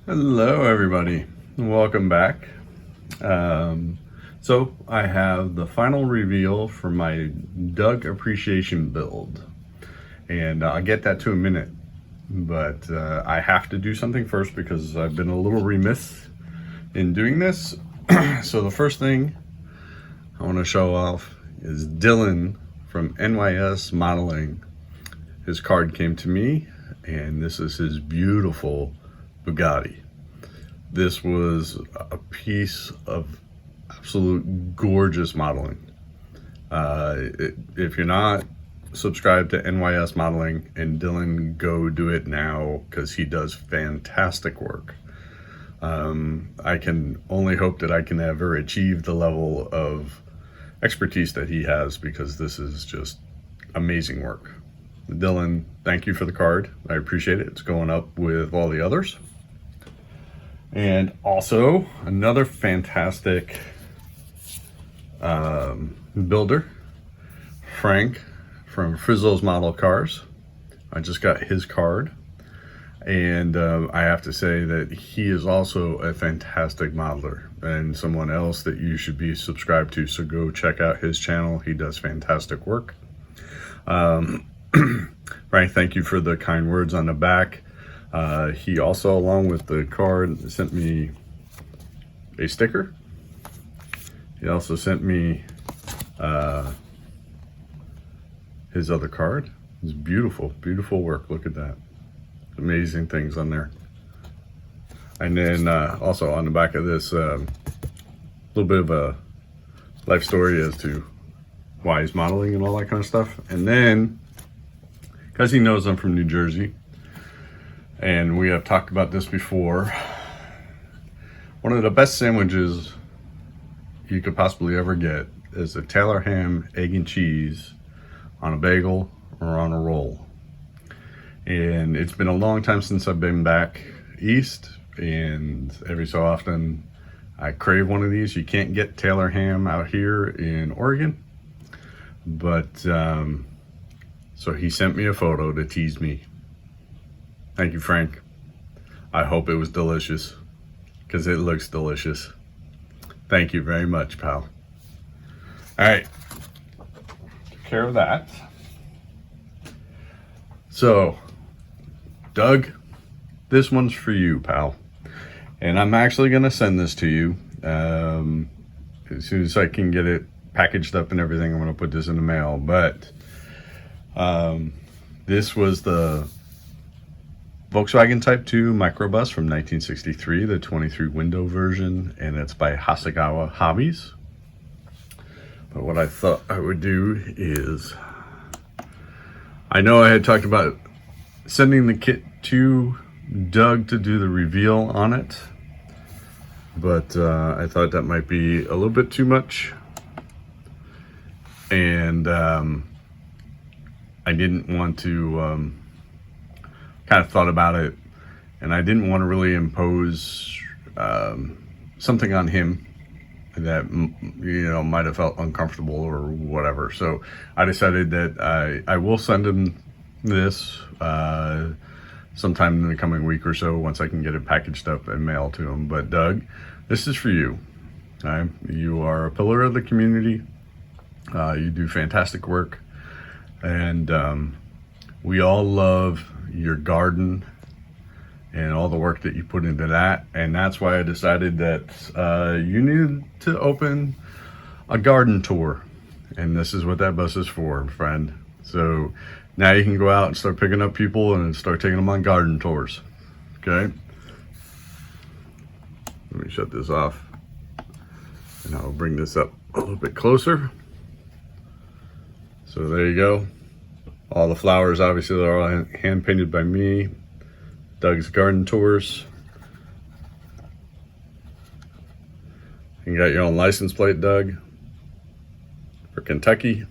Hello everybody, welcome back. So I have the final reveal for my Doug appreciation build, and I'll get that to a minute, but I have to do something first because I've been a little remiss in doing this. So the first thing I want to show off is Dylan from NYS Modeling. His card came to me, and this is his beautiful Bugatti. This was a piece of absolute gorgeous modeling. If you're not subscribed to NYS Modeling and Dylan, go do it now because he does fantastic work. I can only hope that I can ever achieve the level of expertise that he has, because this is just amazing work. Dylan, thank you for the card. I appreciate it. It's going up with all the others. And also another fantastic builder, Frank from Frizzle's Model Cars. I just got his card, and I have to say that he is also a fantastic modeler and someone else that you should be subscribed to. So go check out his channel. He does fantastic work. Frank, thank you for the kind words on the back. He also, along with the card, sent me a sticker. He also sent me his other card. It's beautiful, beautiful work. Look at that. Amazing things on there. And then also on the back of this, a little bit of a life story as to why he's modeling and all that kind of stuff. And then, because he knows I'm from New Jersey, and we have talked about this before, one of the best sandwiches you could possibly ever get is a Taylor ham, egg and cheese on a bagel or on a roll. And it's been a long time since I've been back east, and every so often I crave one of these. You can't get Taylor ham out here in Oregon, but so he sent me a photo to tease me. Thank you, Frank. I hope it was delicious, because it looks delicious. Thank you very much, pal. All right, took care of that. So, Doug, this one's for you, pal. And I'm actually gonna send this to you. As soon as I can get it packaged up and everything, I'm gonna put this in the mail. But this was the Volkswagen Type 2 microbus from 1963, the 23 window version, and it's by Hasegawa Hobbies. But what I thought I would do is, I know I had talked about sending the kit to Doug to do the reveal on it, but I thought that might be a little bit too much, and I didn't want to kind of thought about it, and I didn't want to really impose something on him that, you know, might have felt uncomfortable or whatever. So I decided that I will send him this sometime in the coming week or so, once I can get it packaged up and mailed to him. But Doug, this is for you. You are a pillar of the community. You do fantastic work, and we all love your garden and all the work that you put into that. And that's why I decided that you needed to open a garden tour, and this is what that bus is for, friend. So now you can go out and start picking up people and start taking them on garden tours. Okay, let me shut this off, and I'll bring this up a little bit closer. So there you go. All the flowers, obviously, they're all hand painted by me. Doug's Garden Tours. You got your own license plate, Doug, for Kentucky.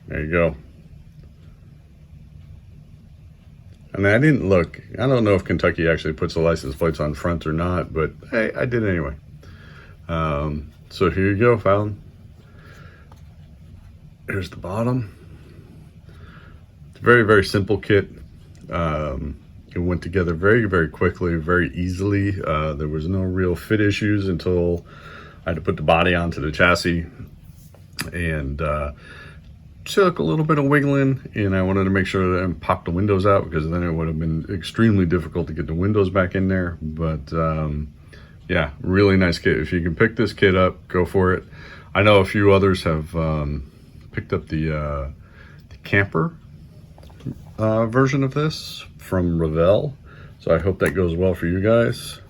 There you go. I mean, I didn't look. I don't know if Kentucky actually puts the license plates on front or not, but hey, I did anyway. So here you go, Fallon. Here's the bottom. very, very simple kit. It went together very, very quickly, very easily. There was no real fit issues until I had to put the body onto the chassis, and took a little bit of wiggling, and I wanted to make sure that I popped the windows out, because then it would have been extremely difficult to get the windows back in there. But yeah, really nice kit. If you can pick this kit up, go for it. I know a few others have picked up the camper version of this from Revell, so I hope that goes well for you guys.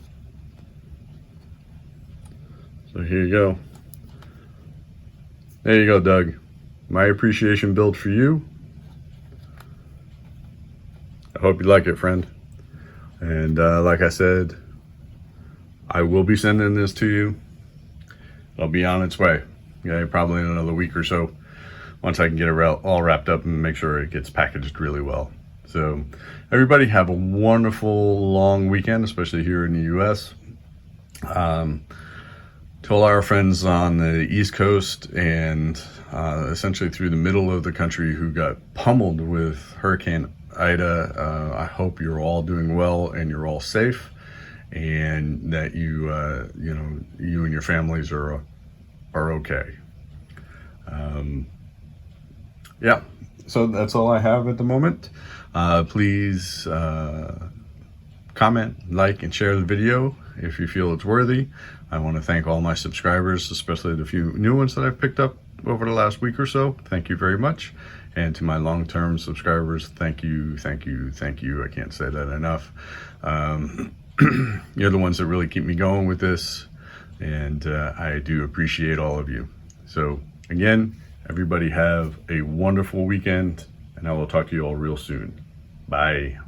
So here you go. There you go, Doug. My appreciation build for you. I hope you like it, friend. And like I said, I will be sending this to you. It'll be on its way. Okay, probably in another week or so, once I can get it all wrapped up and make sure it gets packaged really well. So everybody have a wonderful long weekend, especially here in the US. To all our friends on the East Coast and essentially through the middle of the country who got pummeled with Hurricane Ida, I hope you're all doing well and you're all safe, and that you and your families are okay. Yeah, so that's all I have at the moment. Please comment, like, and share the video if you feel it's worthy. I want to thank all my subscribers, especially the few new ones that I've picked up over the last week or so. Thank you very much. And to my long-term subscribers, thank you, thank you, thank you. I can't say that enough. You're the ones that really keep me going with this, and I do appreciate all of you. So again, everybody have a wonderful weekend, and I will talk to you all real soon. Bye.